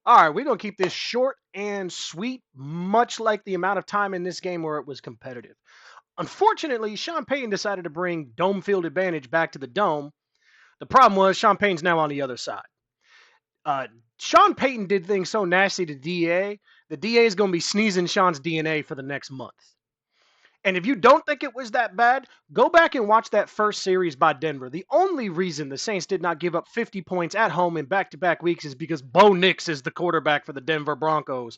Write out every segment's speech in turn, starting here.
All right, we're going to keep this short and sweet, much like the amount of time in this game where it was competitive. Unfortunately, Sean Payton decided to bring dome field advantage back to the dome. The problem was Sean Payton's now on the other side. Uh, Sean Payton did things so nasty to DA. The DA is going to be sneezing Sean's DNA for the next month. And if you don't think it was that bad, go back and watch that first series by Denver. The only reason the Saints did not give up 50 points at home in back-to-back weeks is because Bo Nix is the quarterback for the Denver Broncos.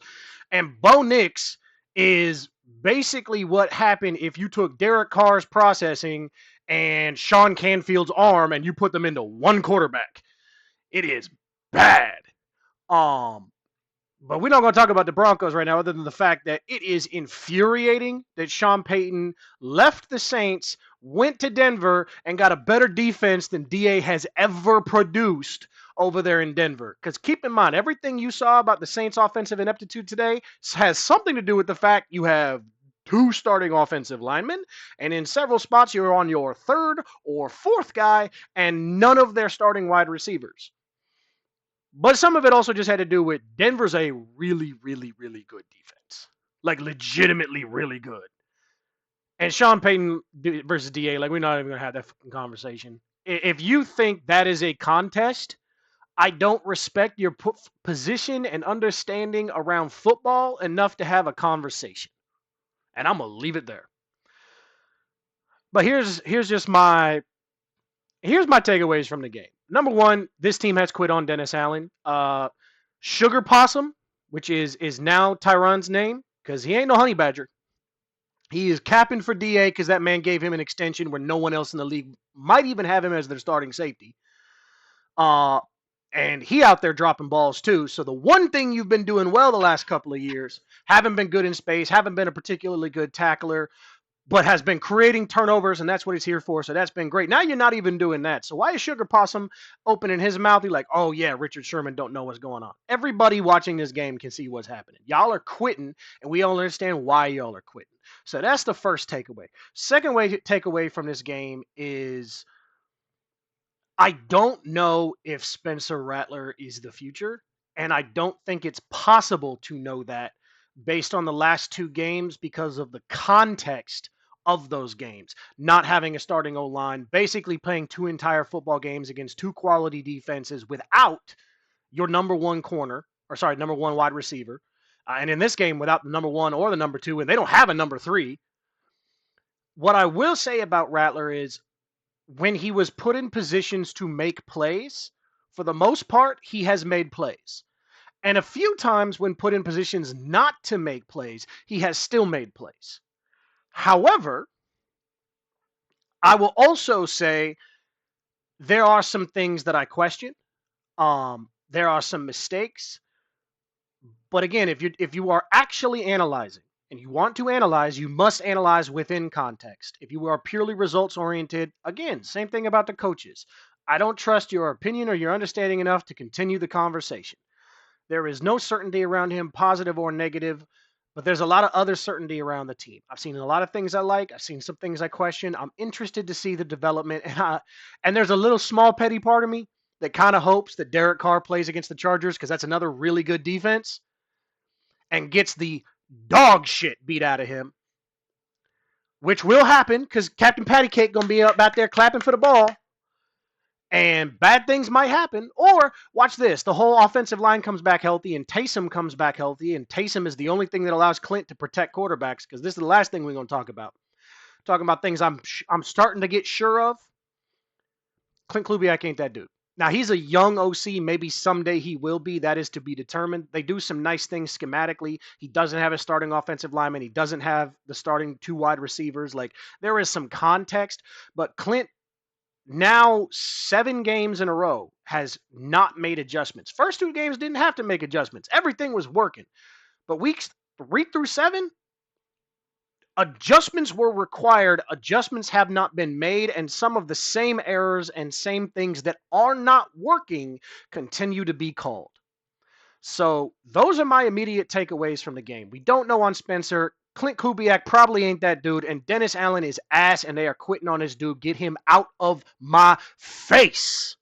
And Bo Nix is basically what happened if you took Derek Carr's processing and Sean Canfield's arm and you put them into one quarterback. It is bad. Um, but we're not going to talk about the Broncos right now, other than the fact that it is infuriating that Sean Payton left the Saints, went to Denver, and got a better defense than DA has ever produced over there in Denver. Because keep in mind, everything you saw about the Saints' offensive ineptitude today has something to do with the fact you have two starting offensive linemen, and in several spots you're on your third or fourth guy, and none of their starting wide receivers. But some of it also just had to do with Denver's a really, really, really good defense. Like, legitimately really good. And Sean Payton versus DA, like, we're not even going to have that conversation. If you think that is a contest, I don't respect your position and understanding around football enough to have a conversation. And I'm going to leave it there. But here's my takeaways from the game. Number one, this team has quit on Dennis Allen. Sugar Possum, which is now Tyron's name, because he ain't no honey badger. He is capping for DA because that man gave him an extension where no one else in the league might even have him as their starting safety. And he out there dropping balls too. So the one thing you've been doing well the last couple of years, haven't been good in space, haven't been a particularly good tackler, but has been creating turnovers, and that's what he's here for. So that's been great. Now you're not even doing that. So why is Sugar Possum opening his mouth? He's like, oh, yeah, Richard Sherman don't know what's going on. Everybody watching this game can see what's happening. Y'all are quitting, and we all understand why y'all are quitting. So that's the first takeaway. Second takeaway from this game is I don't know if Spencer Rattler is the future, and I don't think it's possible to know that based on the last two games because of the context of those games. Not having a starting O-line, basically playing two entire football games against two quality defenses without your number one number one wide receiver. And in this game, without the number one or the number two, and they don't have a number three. What I will say about Rattler is when he was put in positions to make plays, for the most part, he has made plays. And a few times when put in positions not to make plays, he has still made plays. However, I will also say there are some things that I question. There are some mistakes. But again, if you are actually analyzing and you want to analyze, you must analyze within context. If you are purely results oriented, again, same thing about the coaches. I don't trust your opinion or your understanding enough to continue the conversation. There is no certainty around him, positive or negative, but there's a lot of other certainty around the team. I've seen a lot of things I like. I've seen some things I question. I'm interested to see the development. And there's a little small petty part of me that kind of hopes that Derek Carr plays against the Chargers because that's another really good defense and gets the dog shit beat out of him, which will happen because Captain Patty Cake going to be up back there clapping for the ball. And bad things might happen. Or, watch this, the whole offensive line comes back healthy and Taysom comes back healthy. And Taysom is the only thing that allows Clint to protect quarterbacks because this is the last thing we're going to talk about. Talking about things I'm starting to get sure of. Clint Kubiak ain't that dude. Now, he's a young OC. Maybe someday he will be. That is to be determined. They do some nice things schematically. He doesn't have a starting offensive lineman. He doesn't have the starting two wide receivers. Like, there is some context. But Clint, now 7 games in a row, has not made adjustments. First 2 games didn't have to make adjustments. Everything was working. But weeks 3 through 7, adjustments were required. Adjustments have not been made, and some of the same errors and same things that are not working continue to be called. So those are my immediate takeaways from the game. We don't know on Spencer. Clint Kubiak probably ain't that dude, and Dennis Allen is ass, and they are quitting on this dude. Get him out of my face.